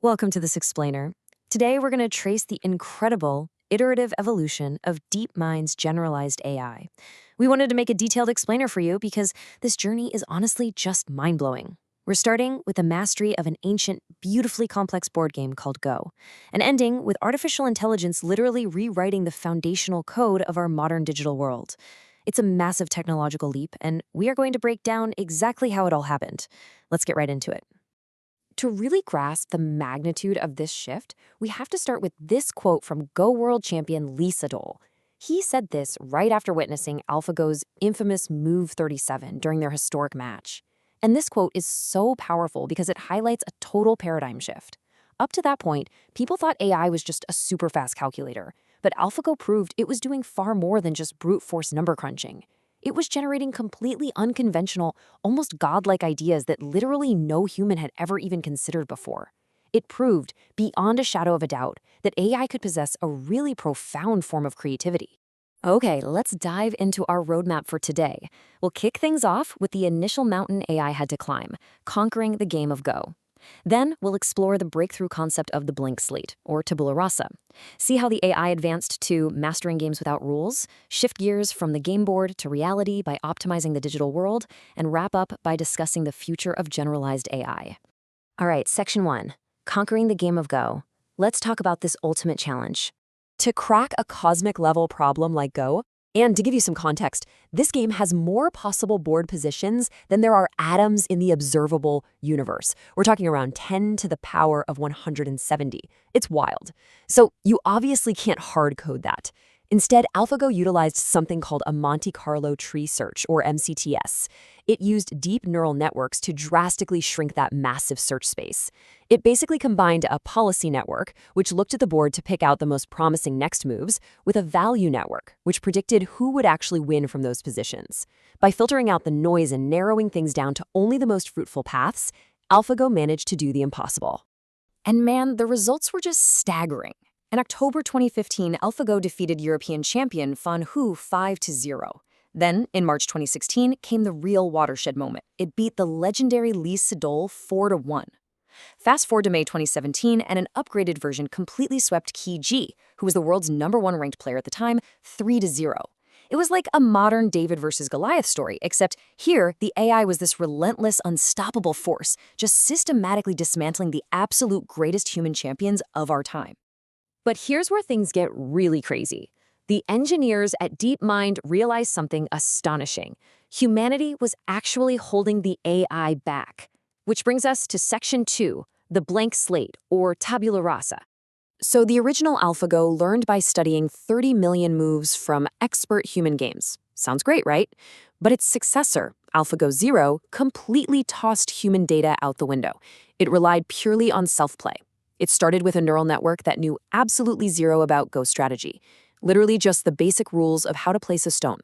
Welcome to this explainer. Today we're going to trace the incredible iterative evolution of Deepmind's generalized AI. We wanted to make a detailed explainer for you because this journey is honestly just mind-blowing. We're starting with the mastery of an ancient, beautifully complex board game called Go, and ending with artificial intelligence literally rewriting the foundational code of our modern digital world. It's a massive technological leap, and we are going to break down exactly how it all happened. Let's get right into it. To really grasp the magnitude of this shift, we have to start with this quote from Go World champion Lee Sedol. He said this right after witnessing Alphago's infamous Move 37 during their historic match. And this quote is so powerful because it highlights a total paradigm shift. Up to that point, people thought AI was just a super fast calculator, but Alphago proved it was doing far more than just brute force number crunching. It was generating completely unconventional, almost godlike ideas that literally no human had ever even considered before. It proved, beyond a shadow of a doubt, that AI could possess a really profound form of creativity. Okay, let's dive into our roadmap for today. We'll kick things off with the initial mountain AI had to climb, conquering the game of Go. Then we'll explore the breakthrough concept of the blank slate, or tabula rasa. See how the AI advanced to mastering games without rules, shift gears from the game board to reality by optimizing the digital world, and wrap up by discussing the future of generalized AI. All right, Section 1, Conquering the Game of Go. Let's talk about this ultimate challenge. To crack a cosmic-level problem like Go, and to give you some context, this game has more possible board positions than there are atoms in the observable universe. We're talking around 10 to the power of 170. It's wild. So you obviously can't hard code that. Instead, Alphago utilized something called a Monte Carlo tree search, or MCTS. It used deep neural networks to drastically shrink that massive search space. It basically combined a policy network, which looked at the board to pick out the most promising next moves, with a value network, which predicted who would actually win from those positions. By filtering out the noise and narrowing things down to only the most fruitful paths, Alphago managed to do the impossible. And man, the results were just staggering. In October 2015, Alphago defeated European champion Fan Hu 5-0. Then, in March 2016, came the real watershed moment. It beat the legendary Lee Sedol 4-1. Fast forward to May 2017, and an upgraded version completely swept Qi Ji, who was the world's #1 ranked player at the time, 3-0. It was like a modern David versus Goliath story, except here, the AI was this relentless, unstoppable force, just systematically dismantling the absolute greatest human champions of our time. But here's where things get really crazy. The engineers at Deepmind realized something astonishing. Humanity was actually holding the AI back. Which brings us to Section 2, the blank slate, or tabula rasa. So the original Alphago learned by studying 30 million moves from expert human games. Sounds great, right? But its successor, Alphago 0, completely tossed human data out the window. It relied purely on self-play. It started with a neural network that knew absolutely zero about Go strategy, literally just the basic rules of how to place a stone.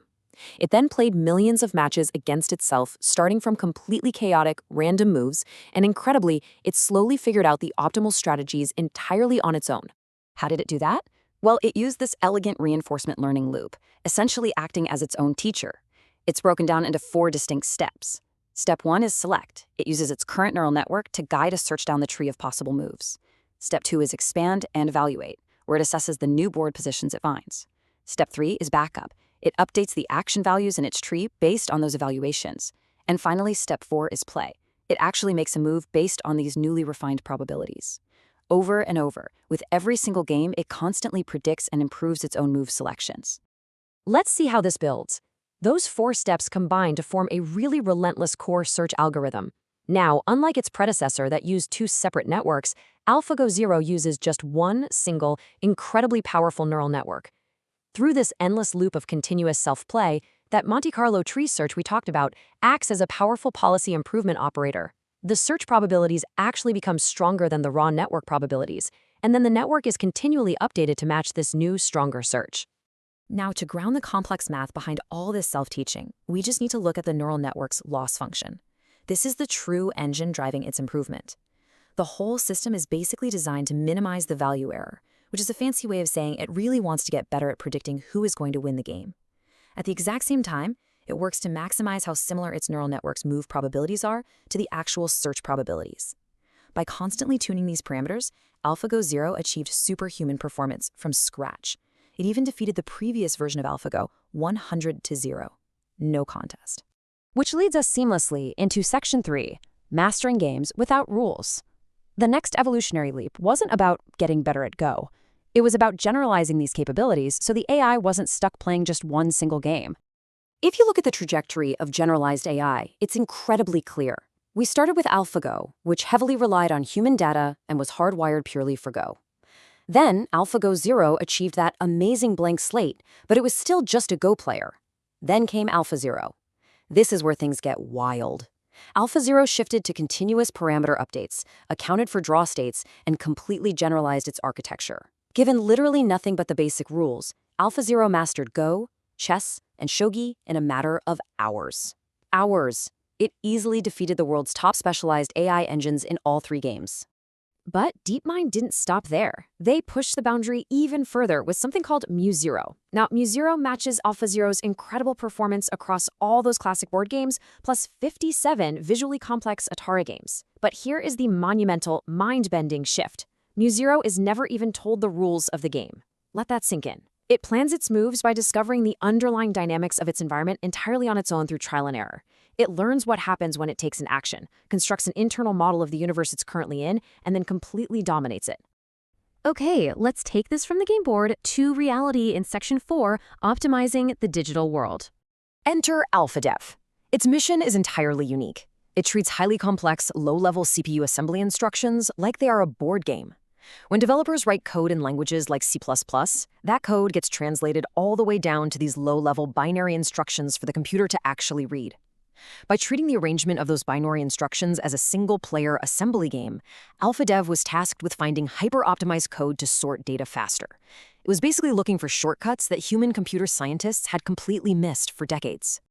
It then played millions of matches against itself, starting from completely chaotic, random moves, and incredibly, it slowly figured out the optimal strategies entirely on its own. How did it do that? Well, it used this elegant reinforcement learning loop, essentially acting as its own teacher. It's broken down into 4 distinct steps. Step 1 is select. It uses its current neural network to guide a search down the tree of possible moves. Step 2 is expand and evaluate, where it assesses the new board positions it finds. Step 3 is backup. It updates the action values in its tree based on those evaluations. And finally, Step 4 is play. It actually makes a move based on these newly refined probabilities. Over and over, with every single game, it constantly predicts and improves its own move selections. Let's see how this builds. Those 4 steps combine to form a really relentless core search algorithm. Now, unlike its predecessor that used 2 separate networks, Alphago 0 uses just one single, incredibly powerful neural network. Through this endless loop of continuous self-play, that Monte Carlo tree search we talked about acts as a powerful policy improvement operator. The search probabilities actually become stronger than the raw network probabilities, and then the network is continually updated to match this new, stronger search. Now, to ground the complex math behind all this self-teaching, we just need to look at the neural network's loss function. This is the true engine driving its improvement. The whole system is basically designed to minimize the value error, which is a fancy way of saying it really wants to get better at predicting who is going to win the game. At the exact same time, it works to maximize how similar its neural network's move probabilities are to the actual search probabilities. By constantly tuning these parameters, Alphago Zero achieved superhuman performance from scratch. It even defeated the previous version of Alphago 100-0. No contest. Which leads us seamlessly into Section 3, Mastering Games Without Rules. The next evolutionary leap wasn't about getting better at Go. It was about generalizing these capabilities so the AI wasn't stuck playing just one single game. If you look at the trajectory of generalized AI, it's incredibly clear. We started with Alphago, which heavily relied on human data and was hardwired purely for Go. Then, Alphago Zero achieved that amazing blank slate, but it was still just a Go player. Then came AlphaZero. This is where things get wild. AlphaZero shifted to continuous parameter updates, accounted for draw states, and completely generalized its architecture. Given literally nothing but the basic rules, AlphaZero mastered Go, chess, and shogi in a matter of hours. Hours. It easily defeated the world's top specialized AI engines in all 3 games. But Deepmind didn't stop there. They pushed the boundary even further with something called Mu0. Now, Mu0 matches AlphaZero's incredible performance across all those classic board games, plus 57 visually complex Atari games. But here is the monumental, mind-bending shift. Mu0 is never even told the rules of the game. Let that sink in. It plans its moves by discovering the underlying dynamics of its environment entirely on its own through trial and error. It learns what happens when it takes an action, constructs an internal model of the universe it's currently in, and then completely dominates it. Okay, let's take this from the game board to reality in Section 4, Optimizing the Digital World. Enter AlphaDev. Its mission is entirely unique. It treats highly complex, low-level CPU assembly instructions like they are a board game. When developers write code in languages like C++, that code gets translated all the way down to these low-level binary instructions for the computer to actually read. By treating the arrangement of those binary instructions as a single-player assembly game, AlphaDev was tasked with finding hyper-optimized code to sort data faster. It was basically looking for shortcuts that human computer scientists had completely missed for decades.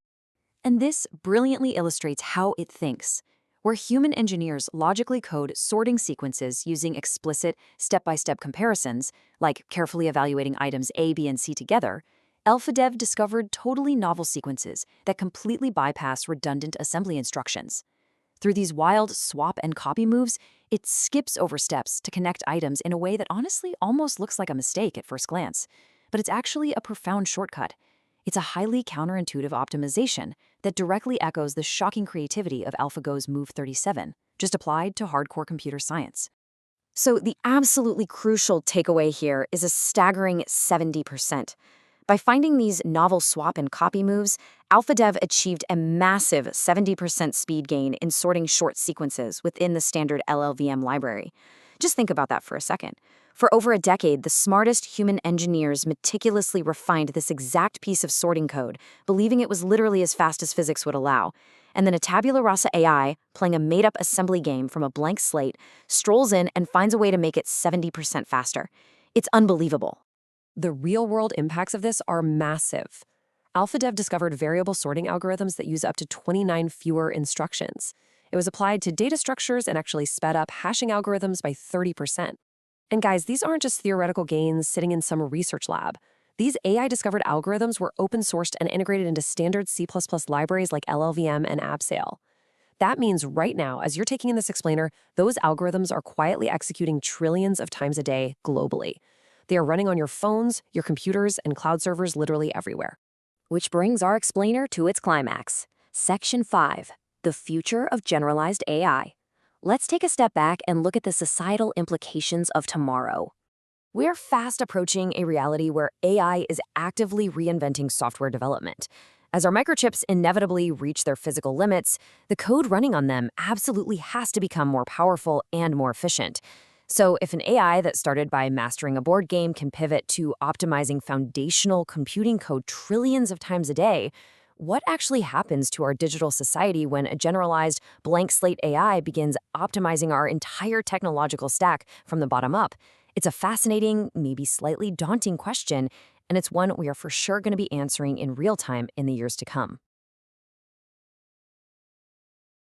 And this brilliantly illustrates how it thinks. Where human engineers logically code sorting sequences using explicit step-by-step comparisons, like carefully evaluating items A, B, and C together, AlphaDev discovered totally novel sequences that completely bypass redundant assembly instructions. Through these wild swap and copy moves, it skips over steps to connect items in a way that honestly almost looks like a mistake at first glance. But it's actually a profound shortcut. It's a highly counterintuitive optimization that directly echoes the shocking creativity of AlphaGo's Move 37, just applied to hardcore computer science. So the absolutely crucial takeaway here is a staggering 70%. By finding these novel swap and copy moves, AlphaDev achieved a massive 70% speed gain in sorting short sequences within the standard LLVM library. Just think about that for a second. For over a decade, the smartest human engineers meticulously refined this exact piece of sorting code, believing it was literally as fast as physics would allow. And then a tabula rasa AI, playing a made-up assembly game from a blank slate, strolls in and finds a way to make it 70% faster. It's unbelievable. The real-world impacts of this are massive. AlphaDev discovered variable sorting algorithms that use up to 29 fewer instructions. It was applied to data structures and actually sped up hashing algorithms by 30%. And guys, these aren't just theoretical gains sitting in some research lab. These AI-discovered algorithms were open-sourced and integrated into standard C++ libraries like LLVM and Abseil. That means right now, as you're taking in this explainer, those algorithms are quietly executing trillions of times a day globally. They are running on your phones, your computers, and cloud servers literally everywhere. Which brings our explainer to its climax. Section 5, the future of generalized AI. Let's take a step back and look at the societal implications of tomorrow. We're fast approaching a reality where AI is actively reinventing software development. As our microchips inevitably reach their physical limits, the code running on them absolutely has to become more powerful and more efficient. So if an AI that started by mastering a board game can pivot to optimizing foundational computing code trillions of times a day, what actually happens to our digital society when a generalized blank slate AI begins optimizing our entire technological stack from the bottom up? It's a fascinating, maybe slightly daunting question, and it's one we are for sure going to be answering in real time in the years to come.